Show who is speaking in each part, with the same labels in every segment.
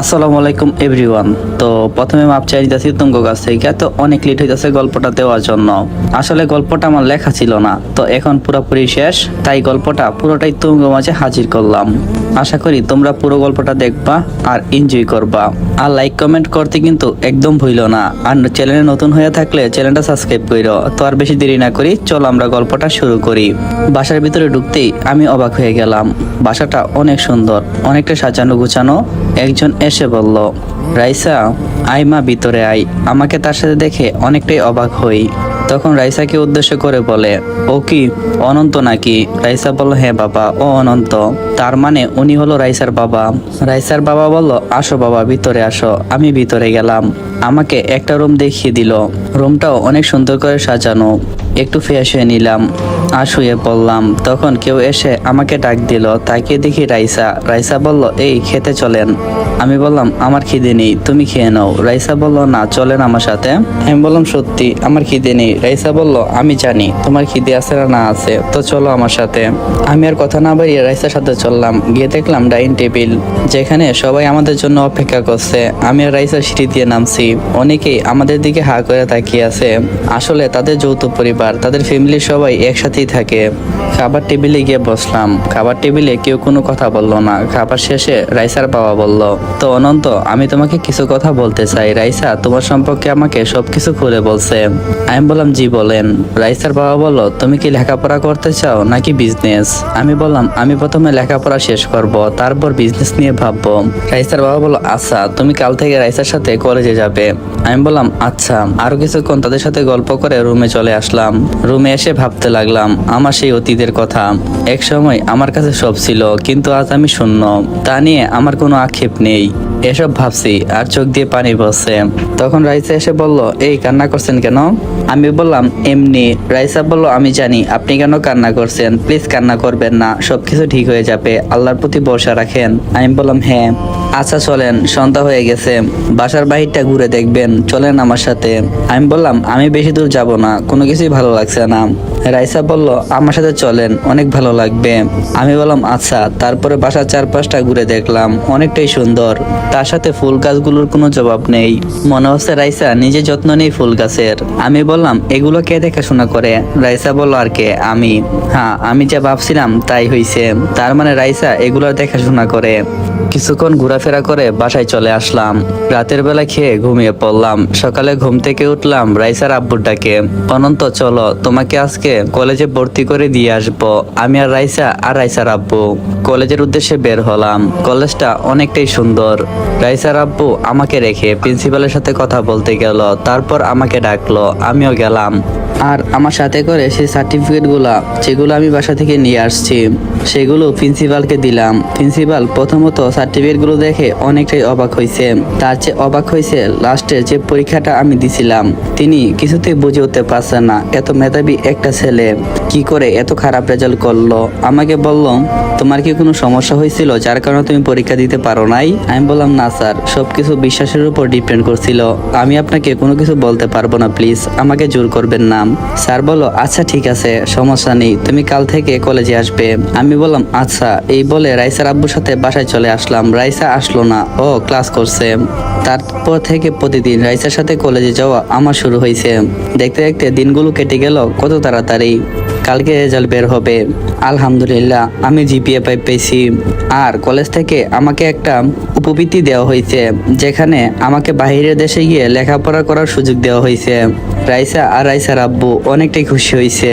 Speaker 1: আসসালামু আলাইকুম এভরিওয়ান। তো প্রথমে মাপ চাই দিতেছি তুমগো কাছ থেকে। তো অনেক লেট হইতেছে গল্পটা দেওয়ার জন্য। আসলে গল্পটা আমার লেখা ছিল না, তো এখন পুরোপুরি শেষ, তাই গল্পটা পুরোটাই তুমগো মাঝে হাজির করলাম। আশা করি তোমরা পুরো গল্পটা দেখবা আর এনজয় করবা। আর লাইক কমেন্ট করতে কিন্তু একদম ভুলো না। আর চ্যানেলে নতুন হয়ে থাকলে চ্যানেলটা সাবস্ক্রাইব করো। তো আর বেশি দেরি না করি, চলো আমরা গল্পটা শুরু করি। বাসার ভিতরে ঢুকতেই আমি অবাক হয়ে গেলাম। বাসাটা অনেক সুন্দর, অনেকটা সাজানো গুছানো। একজন এসে বলল, রাইসা আই মা, ভিতরে আই। আমাকে তার সাথে দেখে অনেকটাই অবাক হই। তখন রাইসাকে উদ্দেশ্য করে বলে, ও কি অনন্ত নাকি? রাইসা বলল, হ্যাঁ বাবা, ও অনন্ত। তার মানে উনি হলো রাইসার বাবা। রাইসার বাবা বলল, আসো বাবা, ভিতরে আসো। আমি ভিতরে গেলাম। আমাকে একটা রুম দেখিয়ে দিল। রুমটাও অনেক সুন্দর করে সাজানো। একটু ফ্রেশ হয়ে নিলাম আর শুয়ে পড়লাম। তখন কেউ এসে আমাকে ডাক দিল। তাকে দেখি রাইসা। রাইসা বলল, এই খেতে চলেন। আমি বললাম, আমার খিদে নেই, তুমি খেয়ে নাও। রাইসা বলল, না চলেন আমার সাথে। আমি বললাম, সত্যি আমার খিদে নেই। রাইসা বলল, আমি জানি তোমার খিদে আছে না আছে, তো চলো আমার সাথে। আমি আর কথা না বাড়িয়ে রাইসার সাথে চললাম। গিয়ে দেখলাম ডাইনিং টেবিল, যেখানে সবাই আমাদের জন্য অপেক্ষা করছে। আমি আর রাইসার সিঁড়ি দিয়ে নামছি। অনেকেই আমাদের দিকে হা করে তাকিয়ে আছে। আসলে তাদের যৌথ পরিবার, তাদের ফ্যামিলির সবাই একসাথেই থাকে। খাবার টেবিলে গিয়ে বসলাম। খাবার টেবিলে কেউ কোনো কথা বলল না। খাবার শেষে রাইসার বাবা বলল, তো অনন্ত, আমি তোমাকে কিছু কথা বলতে চাই। রাইসা তোমার সম্পর্কে আমাকে সবকিছু খুলে বলছে। আমি বললাম, জি বলেন। রাইসার বাবা বলল, তুমি কি লেখাপড়া করতে চাও নাকি বিজনেস? আমি বললাম, আমি প্রথমে লেখাপড়া শেষ করব, তারপর বিজনেস নিয়ে ভাববো। রাইসার বাবা বলল, আচ্ছা তুমি কাল থেকে রাইসার সাথে কলেজে যাবে। আমি বললাম, আচ্ছা। আরো কিছুক্ষণ তাদের সাথে গল্প করে রুমে চলে আসলাম। রুমে এসে ভাবতে লাগলাম আমার সেই অতীতের কথা। এক সময় আমার কাছে সব ছিল, কিন্তু আজ আমি শূন্য। তা নিয়ে আমার কোনো আক্ষেপ নেই। এসব ভাবছি আর চোখ দিয়ে পানি পড়ছে। তখন রাইসা এসে বলল, এই কান্না করছেন কেন? আমি বললাম, এমনি। রাইসা বলল, আমি জানি আপনি কেন কান্না করছেন, প্লিজ কান্না করবেন না, সবকিছু ঠিক হয়ে যাবে, আল্লাহর প্রতি ভরসা রাখেন। আমি বললাম, হ্যাঁ। আচ্ছা চলেন, সন্ধ্যা হয়ে গেছে, বাসার বাহিরটা ঘুরে দেখবেন, চলেন আমার সাথে। আমি বললাম, আমি বেশি দূর যাব না, কোনো কিছুই ভালো লাগছে না। রাইসা বলল, আমার সাথে চলেন, অনেক ভালো লাগবে। আমি বললাম, আচ্ছা। তারপরে বাসার চারপাশটা ঘুরে দেখলাম, অনেকটাই সুন্দর। তার সাথে ফুল গাছগুলোর কোনো জবাব নেই। মনে হচ্ছে রাইসা নিজে যত্ন নেই ফুল গাছের। আমি বললাম, এগুলো কে দেখাশোনা করে? রাইসা বলল, আর কে? আমি। হ্যাঁ, আমি যা ভাবছিলাম তাই হইছে। তার মানে রাইসা এগুলোর দেখাশোনা করে। কিছুক্ষণ ঘোরাফেরা করে বাসায় চলে আসলাম। রাতের বেলা খেয়ে ঘুমিয়ে পড়লাম। সকালে ঘুম থেকে উঠলাম রাইসার আব্বুর ডাকে, অনন্ত চলো, তোমাকে আজকে কলেজে ভর্তি করে দিয়ে আসবো। আমি আর রাইসার আব্বু কলেজের উদ্দেশ্যে বের হলাম। কলেজটা অনেকটাই সুন্দর। রাইসার আব্বু আমাকে রেখে প্রিন্সিপালের সাথে কথা বলতে গেল। তারপর আমাকে ডাকলো, আমিও গেলাম। আর আমার সাথে করে সেই সার্টিফিকেটগুলো যেগুলো আমি বাসা থেকে নিয়ে আসছি, সেগুলো প্রিন্সিপালকে দিলাম। প্রিন্সিপাল প্রথমত সার্টিফিকেটগুলো দেখে অনেকটাই অবাক হয়েছে। তার চেয়ে অবাক হয়েছে লাস্টে যে পরীক্ষাটা আমি দিছিলাম, তিনি কিছুতেই বুঝে উঠতে পারছেন না এত মেধাবী একটা ছেলে কি করে এত খারাপ রেজাল্ট করলো। আমাকে বলল, তোমার কি কোনো সমস্যা হয়েছিল যার কারণে তুমি পরীক্ষা দিতে পারো নাই? আমি বললাম, না স্যার, সবকিছু বিশ্বাসের উপর ডিপেন্ড করছিল। আমি আপনাকে কোনো কিছু বলতে পারবো না, প্লিজ আমাকে জোর করবেন না। স্যার বলল, আচ্ছা ঠিক আছে, সমস্যা নেই, তুমি কাল থেকে কলেজে আসবে। আমি বললাম, আচ্ছা। এই বলে রাইসার আব্বুর সাথে বাসায় চলে আসলাম। রাইসা আসলো না, ও ক্লাস করছে। তারপর থেকে প্রতিদিন রাইসার সাথে কলেজে যাওয়া আমার শুরু হয়েছে। দেখতে দেখতে দিনগুলো কেটে গেল কত তাড়াতাড়ি। কালকে রেজাল্ট বের হবে। আলহামদুলিল্লাহ, আমি জিপিএ পেয়েছি। আর কলেজ থেকে আমাকে একটা উপবৃত্তি দেওয়া হয়েছে, যেখানে আমাকে বাইরের দেশে গিয়ে লেখাপড়া করার সুযোগ দেওয়া হয়েছে। রাইসা আর রাইসার আব্বু অনেকটাই খুশি হয়েছে।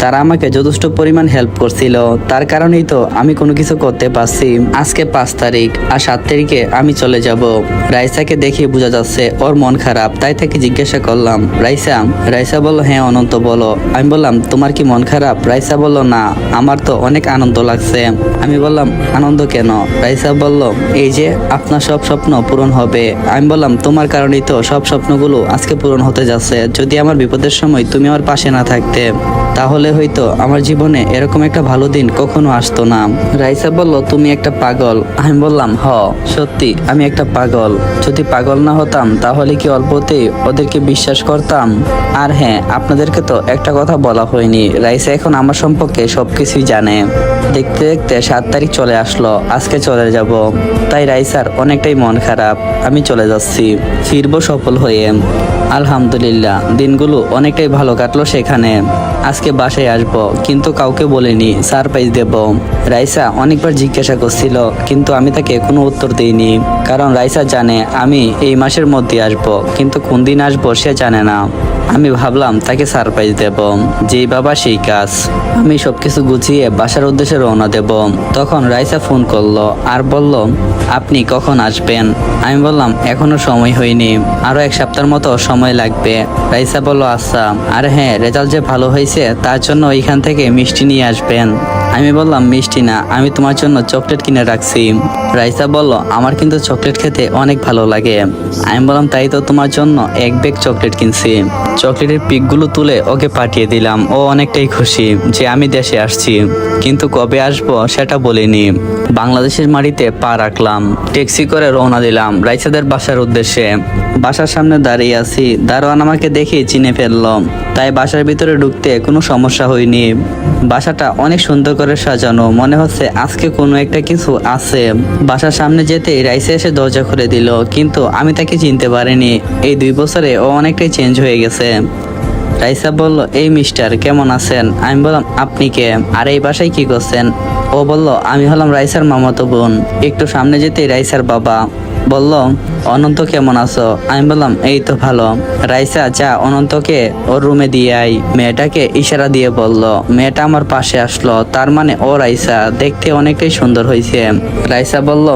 Speaker 1: তারা আমাকে যথেষ্ট পরিমাণ হেল্প করছিল। তার কারণেই তো আমি কোনো কিছু করতে পারছি। আজকে 5 তারিখ আর 7 তারিখে আমি চলে যাব। রাইসাকে দেখে বোঝা যাচ্ছে ওর মন খারাপ, তাই তাকে জিজ্ঞাসা করলাম, রাইসা বলল, হ্যাঁ অনন্ত বলো। আমি বললাম, তোমার কি মন খারাপ? রাইসা বলল, না, আমার তো অনেক আনন্দ লাগছে। আমি বললাম, আনন্দ কেন? রাইসা বলল, এই যে আপনার সব স্বপ্ন পূরণ হবে। আমি বললাম, তোমার কারণেই তো সব স্বপ্নগুলো আজকে পূরণ হতে যাচ্ছে। যদি আমার বিপদের সময় তুমি আমার পাশে না থাকতে, তাহলে হয়তো আমার জীবনে এরকম একটা ভালো দিন কখনো আসতো না। রাইসা বলল, তুমি একটা পাগল। আমি বললাম, সত্যি আমি একটা পাগল। যদি পাগল না হতাম তাহলে কি অল্পতেই ওদেরকে বিশ্বাস করতাম? আর হ্যাঁ, আপনাদেরকে তো একটা কথা বলা হয়নি। রাইসা রাইসা এখন আমার সম্পর্কে সবকিছুই জানে। দেখতে দেখতে 7 তারিখ চলে আসলো, আজকে চলে যাব। তাই রাইসার অনেকটাই মন খারাপ। আমি চলে যাচ্ছি, ফিরবো সফল হয়ে। আলহামদুলিল্লাহ, দিনগুলো অনেকটাই ভালো কাটলো সেখানে। আজকে বাসায় আসবো, কিন্তু কাউকে বলিনি, সারপ্রাইজ দেব। রাইসা অনেকবার জিজ্ঞাসা করছিল, কিন্তু আমি তাকে কোনো উত্তর দিইনি, কারণ রাইসা জানে আমি এই মাসের মধ্যে আসবো, কিন্তু কোন দিন আসবো সে জানে না। আমি ভাবলাম তাকে সারপ্রাইজ দেব, যেই বাবা সেই কাজ। আমি সবকিছু গুছিয়ে বাসার উদ্দেশ্যে রওনা দেব। তখন রাইসা ফোন করলো আর বলল, আপনি কখন আসবেন? আমি বললাম এখনো সময় হয়নি, আরো 1 সপ্তাহের মতো সময় লাগবে। রাইসা বলল আচ্ছা, আর হ্যাঁ, রেজাল্ট যে ভালো হয়েছে তার জন্য ওইখান থেকে মিষ্টি নিয়ে আসবেন। আমি বললাম মিষ্টি না, আমি তোমার জন্য চকলেট কিনে রাখছি। রাইসা বলল, আমার কিন্তু চকলেট খেতে অনেক ভালো লাগে। আমি বললাম তাই তো, তোমার জন্য 1 ব্যাগ চকলেট কিনছি। চকলেটের পিকগুলো তুলে ওকে পাঠিয়ে দিলাম। ও অনেকটাই খুশি যে আমি দেশে আসছি, কিন্তু কবে আসবো সেটা বলিনি। বাংলাদেশের মাটিতে পা রাখলাম, ট্যাক্সি করে রওনা দিলাম রাইসাদের বাসার উদ্দেশ্যে। বাসার সামনে দাঁড়িয়ে আছি, দারোয়ান আমাকে দেখে চিনে ফেললো, তাই বাসার ভিতরে ঢুকতে কোনো সমস্যা হয়নি। বাসাটা অনেক সুন্দর করে সাজানো, মনে হচ্ছে আজকে কোনো একটা কিছু আছে। বাসার সামনে যেতে রাইসা এসে দরজা খুলে দিল, কিন্তু আমি তাকে চিনতে পারিনি। এই 2 বছরে ও অনেকটাই চেঞ্জ হয়ে গেছে। রাইসা বলল, এই মিস্টার কেমন আছেন? আমি বললাম আপনি কে, আর এই বাসায় কি করছেন? ও বলল, আমি হলাম রাইসার মামাতো বোন। একটু সামনে যেতেই রাইসার বাবা বলল, অনন্ত কেমন আছো? আমি বললাম এই তো ভালো। রাইসা, যা অনন্তকে ওর রুমে দিয়ে আই। মেয়েটাকে ইশারা দিয়ে বলল। মেয়েটা আমার পাশে আসলো, তার মানে ও রাইসা। দেখতে অনেকটাই সুন্দর হয়েছে। রাইসা বলল,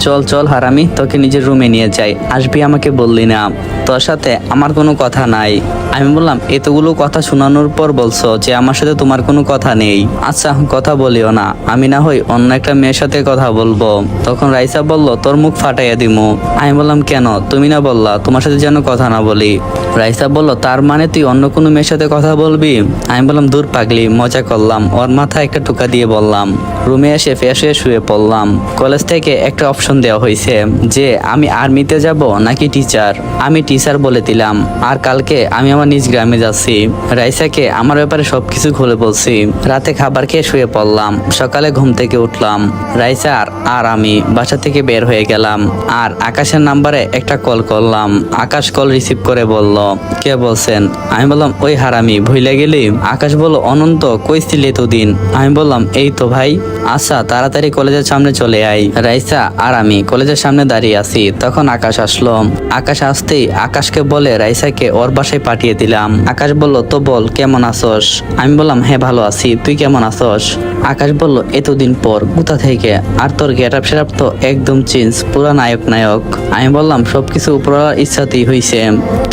Speaker 1: চল চল হারামি, তোকে নিজের রুমে নিয়ে যাই। আসবি আমাকে বললি না, তোর সাথে আমার কোনো কথা নাই। আমি বললাম, এতগুলো কথা শোনানোর পর বলছো যে আমার সাথে তোমার কোনো কথা নেই। আচ্ছা, কথা বলিও না, আমি না হয় অন্য একটা মেয়ের সাথে কথা বলবো। তখন রাইসা বলল, তোর মুখ ফাটাইয়া দিমু। আমি বললাম, কেন? তুমি না বললা তোমার সাথে যেন কথা না বলি। রাইসা বলল, তার মানে তুই অন্য কোনো মেয়ের সাথে কথা বলবি? আমি বললাম, দূর পাগলি, মজা করলাম। ওর মাথায় একটা টোকা দিয়ে বললাম। রুমে এসে ফ্রেশ হয়ে শুয়ে পড়লাম। কলেজ থেকে একটা অপশন দেওয়া হয়েছে যে আমি আর্মিতে যাব নাকি টিচার। আমি টিচার বলে দিলাম, আর কালকে আমি আমার নিজ গ্রামে যাচ্ছি। রাইসাকে আমার ব্যাপারে সবকিছু খুলে বলছি। রাতে খাবার খেয়ে শুয়ে পড়লাম। সকালে ঘুম থেকে উঠলাম। রাইসা আর আমি বাসা থেকে বের হয়ে গেলাম, আর আকাশের নাম্বারে একটা কল করলাম। আকাশ কল রিসিভ করে বলল, কে বলছেন? আমি বললাম, ওই হারামি, ভুলে গেলি? আকাশ বলল, অনন্ত, কই ছিলি এতদিন? আমি বললাম, এই তো ভাই। আচ্ছা, তাড়াতাড়ি কলেজের সামনে চলে আই। রাইসা আর আমি কলেজের সামনে দাঁড়িয়ে আছি। তখন আকাশ আসলো। আকাশ আসতেই আকাশকে বলে রাইসাকে ওর বাসায় পাঠিয়ে দিলাম। আকাশ বলল, তো বল কেমন আছোস? আমি বললাম, হ্যাঁ ভালো আছি, তুই কেমন আছোস? আকাশ বলল, এতদিন পর, কোথা থেকে? আর তোর গেট আপ সেটআপ তো একদম চেঞ্জ, পুরা নায়ক নায়ক। আমি বললাম, সবকিছু উপরওয়ালার ইচ্ছাতেই হয়েছে।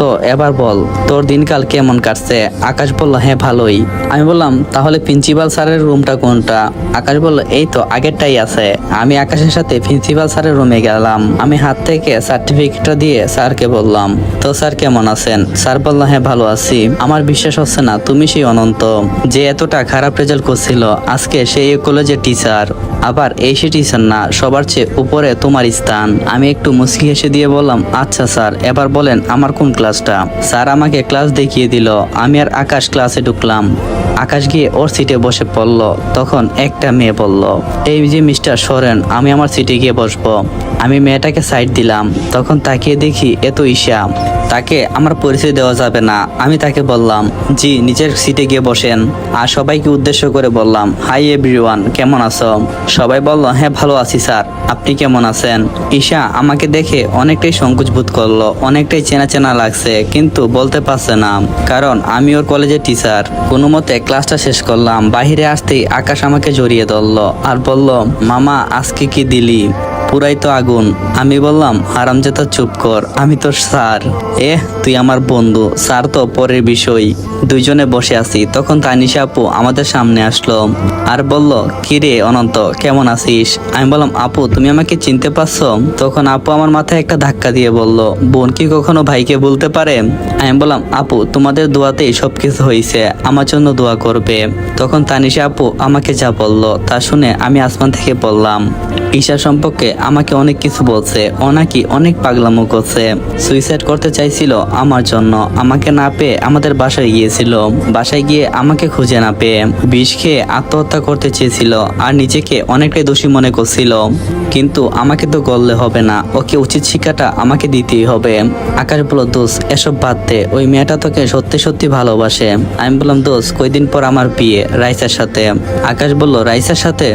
Speaker 1: তো এবার বল, তোর দিনকাল কেমন কাটছে? আকাশ বলল, হ্যাঁ ভালোই। আমি বললাম, তাহলে প্রিন্সিপাল স্যারের রুমটা কোনটা? আকাশ বলল, এই তো আগেরটাই আছে। আমি আকাশের সাথে প্রিন্সিপাল স্যারের রুমে গেলাম। আমি হাত থেকে সার্টিফিকেটটা দিয়ে স্যারকে বললাম, তো স্যার কেমন আছেন? স্যার বলল, হ্যাঁ ভালো আছি। আমার বিশ্বাস হচ্ছে না তুমি সেই অনন্ত যে এতটা খারাপ রেজাল্ট করছিল, আজকে সেই কলেজের টিচার। আবার এই সে টিচার না, সবার চেয়ে উপরে তোমার স্থান। আমি একটু মুচকি হেসে দিয়ে বললাম, আচ্ছা স্যার, এবার বলেন আমার কোন ক্লাসটা? স্যার আমাকে ক্লাস দেখিয়ে দিল। আমি আর আকাশ ক্লাসে ঢুকলাম। আকাশ গিয়ে ওর সিটে বসে পড়ল। তখন একটা মেয়ে বলল, এই যে মিস্টার সরেন, আমি আমার সিটে গিয়ে বসবো। আমি মেয়েটাকে সাইড দিলাম। তখন তাকিয়ে দেখি এ তো ঈশা। তাকে আমার পরিচয় দেওয়া যাবে না। আমি তাকে বললাম, জি নিজের সিটে গিয়ে বসেন। আর সবাইকে উদ্দেশ্য করে বললাম, হাই এভরিওয়ান, কেমন আছো? সবাই বলল, হ্যাঁ ভালো আছি স্যার, আপনি কেমন আছেন? ঈশা আমাকে দেখে অনেকটাই সংকোচ বোধ করলো, অনেকটাই চেনা চেনা লাগছে, কিন্তু বলতে পারছে না, কারণ আমি ওর কলেজের টিচার। কোনো মতে ক্লাসটা শেষ করলাম। বাহিরে আসতেই আকাশ আমাকে জড়িয়ে ধরলো আর বলল, মামা আজকে কি দিলি? পুরাই তো আগুন। আমি বললাম, হারামজাদা চুপ কর, আমি তোর স্যার। তুই আমার বন্ধু, স্যার তো পরের বিষয়। দুইজনে বসে আছি। তখন তানিশা আপু আমাদের সামনে আসলো আর বলল, কিরে অনন্ত, কেমন আছিস? আমি বললাম, আপু তুমি আমাকে চিনতে পারছো? তখন আপু আমার মাথায় একটা ধাক্কা দিয়ে বলল, বোন কি কখনো ভাইকে বলতে পারে? আমি বললাম আপু তোমাদের দোয়াতেই সবকিছু হয়েছে, আমার জন্য দোয়া করবে। তখন তানিশা আপু আমাকে যা বললো তা শুনে আমি আসমান থেকে বললাম, ঈশা সম্পর্কে আমাকে অনেক কিছু বলছে, ও নাকি অনেক পাগলামো করছে, সুইসাইড করতে চাইছিল আমার জন্য, আমাকে না পেয়ে আমাদের বাসায় গিয়েছিল, বাসায় গিয়ে আমাকে খুঁজে না পেয়ে বিষ খেয়ে আত্মহত্যা করতে চেয়েছিল আর নিজেকে অনেকটাই দোষী মনে করছিল। কিন্তু আমাকে তো গললে হবে না, ওকে উচিত শিক্ষাটা আমাকে দিতেই হবে। আকাশ বলল দোষ এসব বাদ দে, ওই মেয়েটা তোকে সত্যি সত্যি ভালোবাসে। আমি বললাম দোষ কয়দিন পর আমার বিয়ে রাইসার সাথে। আকাশ বলল রাইসার সাথে?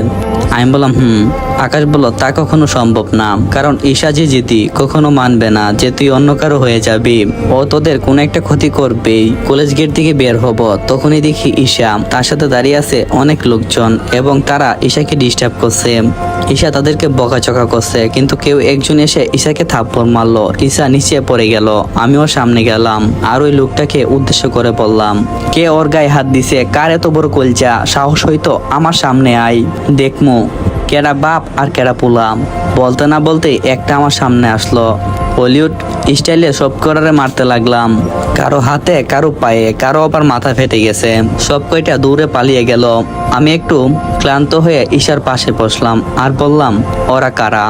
Speaker 1: আমি বললাম আকাশ বলল তা কখনো সম্ভব না, কারণ ঈশা যে জিদি কখনো মানবে না যে তুই অন্য কারো হয়ে যাবি, ও তোদের কোনো একটা ক্ষতি করবেই। কলেজ গেট থেকে বের হব তখনই দেখি ঈশা, তার সাথে দাঁড়িয়ে আছে অনেক লোকজন এবং তারা ঈশাকে ডিস্টার্ব করছে। ঈশা তাদেরকে বকাচকা করছে, কিন্তু কেউ একজন এসে ঈশাকে থাপ্পড় মারলো, ঈশা নিচে পড়ে গেল। আমিও সামনে গেলাম আর ওই লোকটাকে উদ্দেশ্য করে বললাম, কে ওর গায়ে হাত দিছে, কার এত বড় কলজা, সাহস হইতো আমার সামনে আই, দেখমু কেডা বাপ আর কেডা পোলাম। বলতে না বলতে একটা আমার সামনে আসলো, হলিউড স্টাইলে সব করারে মারতে লাগলাম, কারো হাতে কারো পায়ে কারো আবার মাথা ফেটে গেছে, সব কয়টা দূরে পালিয়ে গেল। আমি একটু ক্লান্ত হয়ে ঈশার পাশে বসলাম আর বললাম ওরা কারা?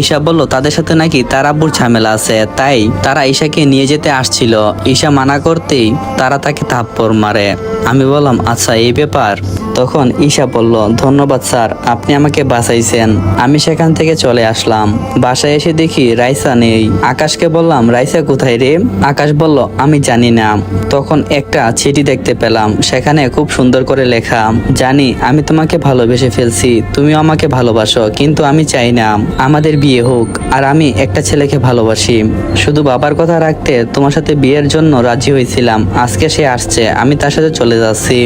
Speaker 1: ঈশা বলল তাদের সাথে নাকি তার আব্বুর ঝামেলা আছে, তাই তারা ঈশাকে নিয়ে যেতে আসছিল। ঈশা মানা করতেই তারা তাকে থাপ্পড় মারে। আমি বললাম আচ্ছা এই ব্যাপার। তখন ঈশা বলল ধন্যবাদ স্যার, আপনি আমাকে বাঁচাইছেন। আমি সেখান থেকে চলে আসলাম। বাসায় এসে দেখি রাইসা নেই। আকাশকে বললাম রাইসা কোথায় রে? আকাশ বলল আমি জানি না। তখন একটা চিঠি দেখতে পেলাম, সেখানে খুব সুন্দর করে লেখা, জানি আমি তোমাকে ভালোবেসে ফেলছি, তুমিও আমাকে ভালোবাসো, কিন্তু আমি চাই না আমাদের বিয়ে হোক, আর আমি একটা ছেলেকে ভালোবাসি। শুধু বাবার কথা রাখতে তোমার সাথে বিয়ের জন্য রাজি হয়েছিলাম, আজকে সে আসছে, আমি তার সাথে চলে যাচ্ছি।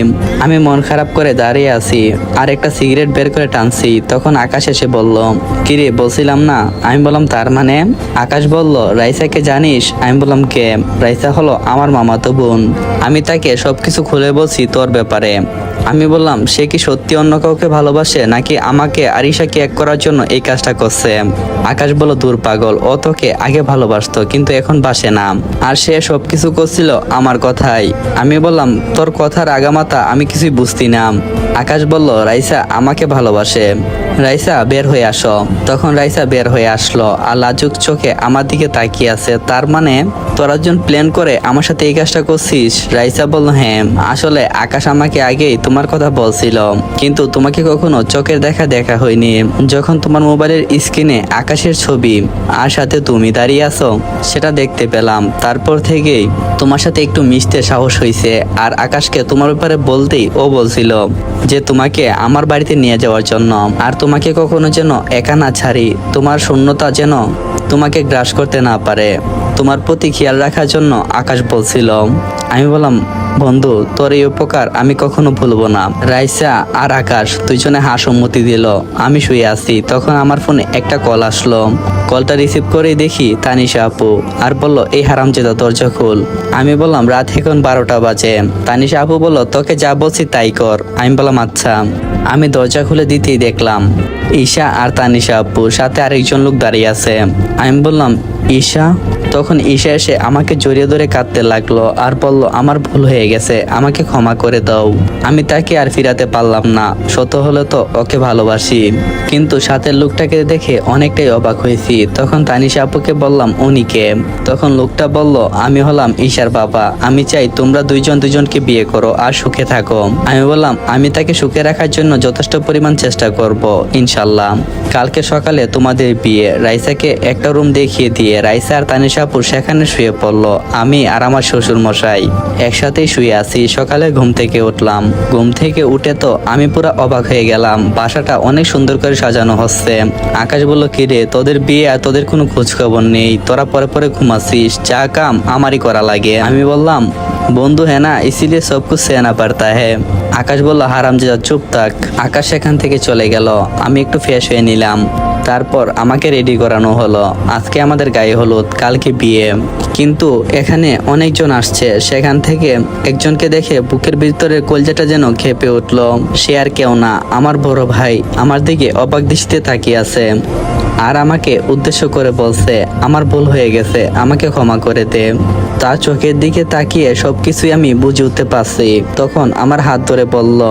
Speaker 1: আমি মন খারাপ করে দাঁড়িয়ে আছি আর একটা সিগারেট বের করে টানছি। তখন আকাশ এসে বলল কিরে বলছিলাম না? আমি বললাম তার মানে? আকাশ বলল রাইসাকে জানিস? আমি বললাম কে? রাইসা হলো আমার মামাতো বোন, আমি তাকে সবকিছু খুলে বলছি তোর ব্যাপারে। আমি বললাম সে কি সত্যি অন্য কাউকে ভালোবাসে নাকি আমাকে আর ঈশাকে এক করার জন্য এই কাজটা করছে? আকাশ বলল দূর পাগল, ও তোকে আগে ভালোবাসতো কিন্তু এখন বাসে না, আর সে সবকিছু করছিল আমার কথাই। আমি বললাম তোর কথার আগামাতা আমি কিছুই বুঝতি না। আকাশ বলল রাইসা আমাকে ভালোবাসে, রাইসা বের হয়ে আসো। তখন রাইসা বের হয়ে আসলো আর লাজুক চোখে আমার দিকে তাকিয়ে আছে। তার মানে তোরা একজন প্ল্যান করে আমার সাথে এই কাজটা করছিস? রাইসা বলল হ্যাঁ, আসলে আকাশ আমাকে আগেই তোমার কথা বলছিল, কিন্তু তোমাকে কখনো চোখের দেখা হয়নি। যখন তোমার মোবাইলের স্ক্রিনে আকাশের ছবি আর সাথে তুমি দাঁড়িয়ে আছো সেটা দেখতে পেলাম, তারপর থেকেই তোমার সাথে একটু মিশতে সাহস হয়েছে। আর আকাশকে তোমার ব্যাপারে বলতেই ও বলছিল যে তোমাকে আমার বাড়িতে নিয়ে যাওয়ার জন্য, আর তোমাকে কখনো যেন একা না ছাড়ি, তোমার শূন্যতা যেন তোমাকে গ্রাস করতে না পারে, তোমার প্রতি খেয়াল রাখার জন্য আকাশ বলছিল। আমি বললাম বন্ধু তোর এই উপকার আমি কখনো ভুলবো না। রাইসা আর আকাশ দুইজনে সম্মতি দিল। আমি শুয়ে আছি, তখন আমার ফোনে একটা কল আসলো। কলটা রিসিভ করে দেখি তানিশা আপু, আর বলল এই হারামজাদা দরজা খোল। আমি বললাম রাত এখন 12টা বাজে। তানিশা আপু বলল তোকে যা বলছি তাই কর। আমি বললাম আচ্ছা। আমি দরজা খুলে দিতেই দেখলাম ঈশা আর তানিশা আপু সাথে আরেকজন লোক দাঁড়িয়ে আছে। আমি বললাম ঈশা? তখন ঈশা এসে আমাকে জড়িয়ে ধরে কাঁদতে লাগলো আর বলল আমার ভুল হয়ে গেছে, আমাকে ক্ষমা করে দাও। আমি তাকে আর ফিরাতে পারলাম না, সত্য হলে তো ওকে ভালোবাসি, কিন্তু সাথে লোকটাকে দেখে অনেকটাই অবাক হয়েছি। তখন তানিশা আপুকে বললাম উনি কে? তখন লোকটা বলল আমি হলাম ঈশার বাবা, আমি চাই তোমরা দুজনকে বিয়ে করো আর সুখে থাকো। আমি বললাম আমি তাকে সুখে রাখার জন্য যথেষ্ট পরিমাণ চেষ্টা করব ইনশাল্লাহ। কালকে সকালে তোমাদের বিয়ে। রাইসাকে একটা রুম দেখিয়ে দিয়ে রাইসা আর তানিশা আপু সেখানে শুয়ে পড়লো। আমি আর আমার শ্বশুর মশাই একসাথেই শুয়ে আছি। সকালে ঘুম থেকে উঠলাম, ঘুম থেকে উঠে তো আমি পুরো অবাক হয়ে গেলাম, বাসাটা অনেক সুন্দর করে সাজানো হচ্ছে। আকাশ বলল কিরে তোদের বিয়ে আর তোদের কোনো খোঁজ খবর নেই, তোরা পরে পরে ঘুমাচ্ছিস, যা কাম আমারই করা লাগে। আমি বললাম বন্ধু হ্যাঁ না, ইসিলিয়ে সব কুছ সেনা পারতা হ্যাঁ। আকাশ বলল হারামজাদা চুপ থাক। আকাশ সেখান থেকে চলে গেল। আমি একটু ফ্রেশ হয়ে নিলাম, তারপর আমাকে রেডি করানো হলো। আজকে আমাদের গায়ে হলুদ, কালকে বিয়ে। কিন্তু এখানে অনেকজন আসছে, সেখান থেকে একজনকে দেখে বুকের ভিতরে কলজাটা যেন খেপে উঠলো। সে আর কেউ না, আমার বড় ভাই আমার দিকে অবাক দৃষ্টিতে তাকিয়ে আছে আর আমাকে উদ্দেশ্য করে বলছে, আমার ভুল হয়ে গেছে, আমাকে ক্ষমা করে দে। তার চোখের দিকে তাকিয়ে সবকিছুই আমি বুঝে উঠতে পারছি। তখন আমার হাত ধরে বলল,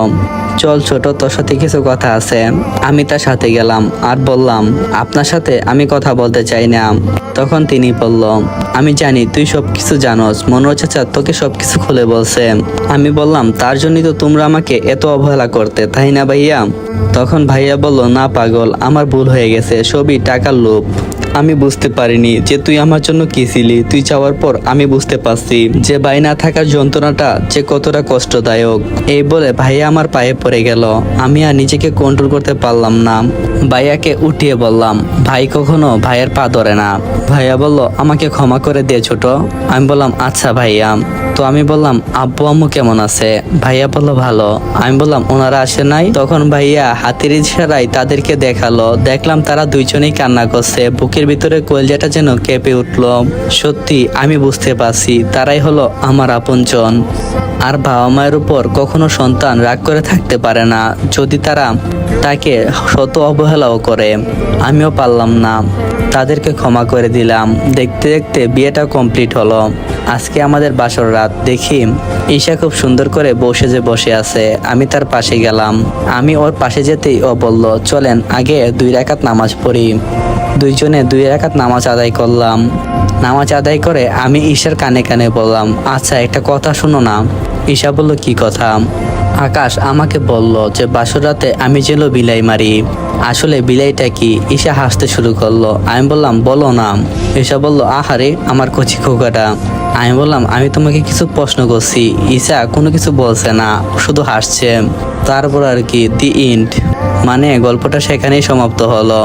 Speaker 1: চল ছোট, তোর সাথে কিছু কথা আছে। আমি তার সাথে গেলাম আর বললাম, আপনার সাথে আমি কথা বলতে চাই না। তখন তিনি বলল, আমি জানি তুই সবকিছু জানোস, মনোজ চাচা তোকে সবকিছু খুলে বলছে। আমি বললাম, তার জন্যই তো তোমরা আমাকে এত অবহেলা করতে, তাই না ভাইয়া? তখন ভাইয়া বলল, না পাগল, আমার ভুল হয়ে গেছে, সবই টাকার লোভ। আমি বুঝতে পারিনি যে তুই আমার জন্য কি ছিলি। তুই যাওয়ার পর আমি বুঝতে পারছি যে ভাই না থাকার যন্ত্রণাটা যে কতটা কষ্টদায়ক। এই বলে ভাইয়া আমার পায়ে পড়ে গেল। আমি আর নিজেকে কন্ট্রোল করতে পারলাম না। ভাইয়াকে উঠিয়ে বললাম, ভাই কখনো ভাইয়ের পা ধরে না। ভাইয়া বলল, আমাকে ক্ষমা করে দে ছোট। আমি বললাম, আচ্ছা ভাইয়া। তো আমি বললাম, আব্বু আম্মু কেমন আছে? ভাইয়া বলল, ভালো। আমি বললাম, ওনারা আসে নাই? তখন ভাইয়া হাতের ইশারায় তাদেরকে দেখালো। দেখলাম তারা দুইজনেই কান্না করছে, বুকের ভিতরে কলজাটা যেন কেঁপে উঠলো। সত্যি আমি বুঝতে পারছি তারাই হলো আমার আপনজন। আর বাবা মায়ের উপর কখনো সন্তান রাগ করে থাকতে পারে না, যদি তারা তাকে শত অবহেলাও করে। আমিও পারলাম না, তাদেরকে ক্ষমা করে দিলাম। দেখতে দেখতে বিয়েটা কমপ্লিট হলো। আজকে আমাদের বাসর রাত। দেখি ঈশা খুব সুন্দর করে বসে আছে। আমি তার পাশে গেলাম। আমি ওর পাশে যেতেই ও বলল, চলেন আগে 2 রাকাত নামাজ পড়ি। দুইজনে 2 রাকাত নামাজ আদায় করলাম। নামাজ আদায় করে আমি ঈশার কানে কানে বললাম, আচ্ছা একটা কথা শোনো না। ঈশা বলল, কি কথা? আকাশ আমাকে বলল যে বাসর রাতে আমি যেন বিলাই মারি। আসলে বিলাইটা কি? ঈশা হাসতে শুরু করলো। আমি বললাম, বলো না। ঈশা বলল, আহারে আমার কচি খোকাটা। আমি বললাম, আমি তোমাকে কিছু প্রশ্ন করছি। ঈশা কোনো কিছু বলছে না, শুধু হাসছে। তারপর আর কি, দি এন্ড। মানে গল্পটা সেখানেই সমাপ্ত হলো।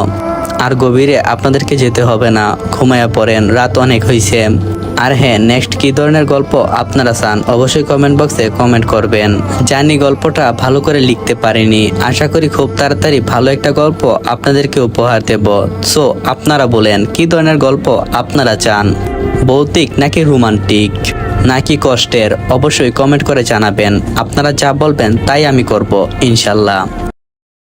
Speaker 1: আর গভীরে আপনাদেরকে যেতে হবে না, ঘুমায়া পড়েন, রাত অনেক হয়েছে। আর হ্যাঁ, নেক্সট কি ধরনের গল্প আপনারা চান অবশ্যই কমেন্ট বক্সে কমেন্ট করবেন। জানি গল্পটা ভালো করে লিখতে পারিনি, আশা করি খুব তাড়াতাড়ি ভালো একটা গল্প আপনাদেরকে উপহার দেব। সো আপনারা বলেন কি ধরনের গল্প আপনারা চান, ভৌতিক নাকি রোমান্টিক নাকি কষ্টের? অবশ্যই কমেন্ট করে জানাবেন। আপনারা যা বলবেন তাই আমি করব ইনশাল্লাহ।